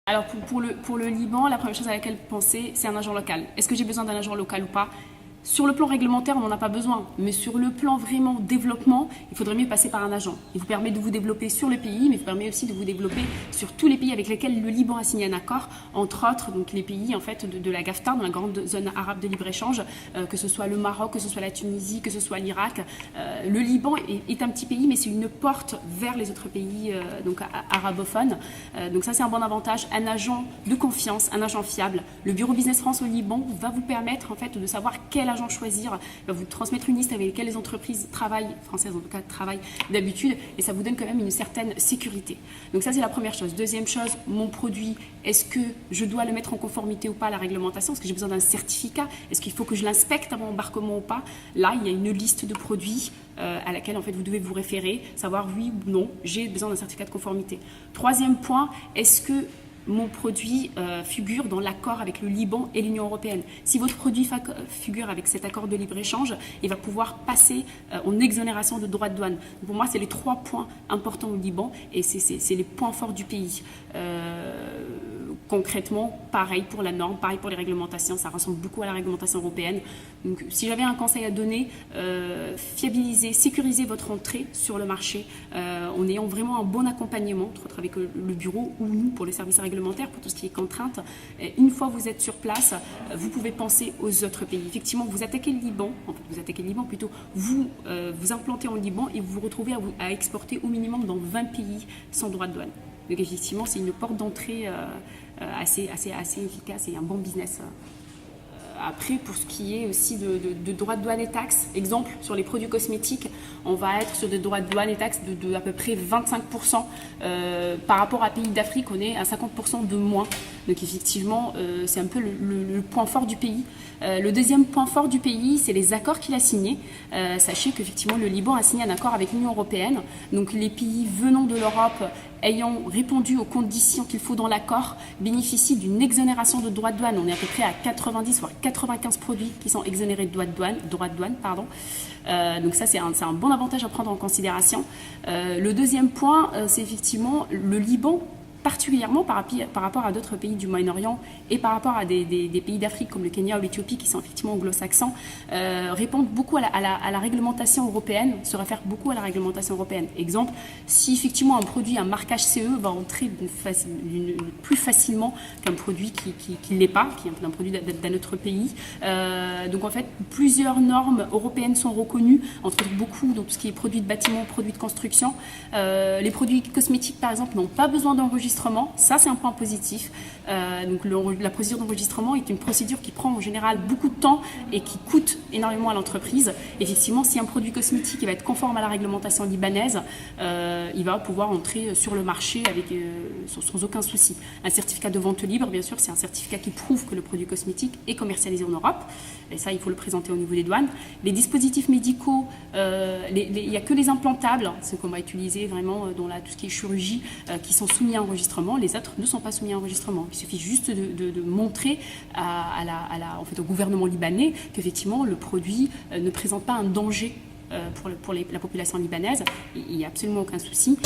Alors pour le Liban, la première chose à laquelle penser, c'est un agent local. Est-ce que j'ai besoin d'un agent local ou pas? Sur le plan réglementaire, on n'en a pas besoin, mais sur le plan vraiment développement, il faudrait mieux passer par un agent. Il vous permet de vous développer sur le pays, mais il vous permet aussi de vous développer sur tous les pays avec lesquels le Liban a signé un accord, entre autres donc les pays en fait de la GAFTA, dans la grande zone arabe de libre-échange, que ce soit le Maroc, que ce soit la Tunisie, que ce soit l'Irak. Le Liban est un petit pays, mais c'est une porte vers les autres pays donc arabophones. Donc ça c'est un bon avantage, un agent de confiance, un agent fiable. Le Bureau Business France au Liban va vous permettre en fait de savoir quel agent choisir, va vous transmettre une liste avec lesquelles les entreprises travaillent, françaises en tout cas travaillent d'habitude, et ça vous donne quand même une certaine sécurité. Donc ça c'est la première chose. Deuxième chose, mon produit, est-ce que je dois le mettre en conformité ou pas à la réglementation? Est-ce que j'ai besoin d'un certificat? Est-ce qu'il faut que je l'inspecte avant embarquement ou pas? Là il y a une liste de produits à laquelle en fait vous devez vous référer, savoir oui ou non, j'ai besoin d'un certificat de conformité. Troisième point, est-ce que mon produit figure dans l'accord avec le Liban et l'Union européenne? Si votre produit figure avec cet accord de libre-échange, il va pouvoir passer en exonération de droits de douane. Pour moi, c'est les 3 points importants au Liban et c'est les points forts du pays. Concrètement, pareil pour la norme, pareil pour les réglementations, ça ressemble beaucoup à la réglementation européenne. Donc, si j'avais un conseil à donner, fiabiliser, sécuriser votre entrée sur le marché en ayant vraiment un bon accompagnement, entre autres avec le bureau ou nous pour les services réglementaires, pour tout ce qui est contraintes. Une fois que vous êtes sur place, vous pouvez penser aux autres pays. Effectivement, vous attaquez le Liban, plutôt, vous vous implantez en Liban et vous vous retrouvez à exporter au minimum dans 20 pays sans droit de douane. Donc effectivement, c'est une porte d'entrée assez efficace et un bon business. Après, pour ce qui est aussi de droits de douane et taxes, exemple, sur les produits cosmétiques, on va être sur des droits de douane et taxes de à peu près 25%. Par rapport à pays d'Afrique, on est à 50% de moins. Donc effectivement, c'est un peu le point fort du pays. Le deuxième point fort du pays, c'est les accords qu'il a signés. Sachez qu'effectivement, le Liban a signé un accord avec l'Union européenne. Donc les pays venant de l'Europe ayant répondu aux conditions qu'il faut dans l'accord bénéficient d'une exonération de droits de douane. On est à peu près à 90 voire 95 produits qui sont exonérés de droits de douane. Donc ça, c'est un bon avantage à prendre en considération. Le deuxième point, c'est effectivement le Liban, particulièrement par rapport à d'autres pays du Moyen-Orient et par rapport à des pays d'Afrique comme le Kenya ou l'Éthiopie qui sont effectivement anglo-saxons, répondent beaucoup à la réglementation européenne, se réfèrent beaucoup à la réglementation européenne. Exemple, si effectivement un produit, un marquage CE va entrer plus facilement qu'un produit qui ne l'est pas, qui est un produit d'un autre pays. Donc en fait, plusieurs normes européennes sont reconnues, entre beaucoup dans tout ce qui est produits de bâtiment, produits de construction. Les produits cosmétiques par exemple n'ont pas besoin d'enregistrement. Ça, c'est un point positif. Donc la procédure d'enregistrement est une procédure qui prend en général beaucoup de temps et qui coûte énormément à l'entreprise. Effectivement, si un produit cosmétique va être conforme à la réglementation libanaise, il va pouvoir entrer sur le marché sans aucun souci. Un certificat de vente libre, bien sûr, c'est un certificat qui prouve que le produit cosmétique est commercialisé en Europe. Et ça, il faut le présenter au niveau des douanes. Les dispositifs médicaux, il n'y a que les implantables, ce qu'on va utiliser vraiment dans tout ce qui est chirurgie, qui sont soumis à enregistrement. Les autres ne sont pas soumis à enregistrement. Il suffit juste de montrer en fait, au gouvernement libanais qu'effectivement le produit ne présente pas un danger pour la population libanaise. Il n'y a absolument aucun souci.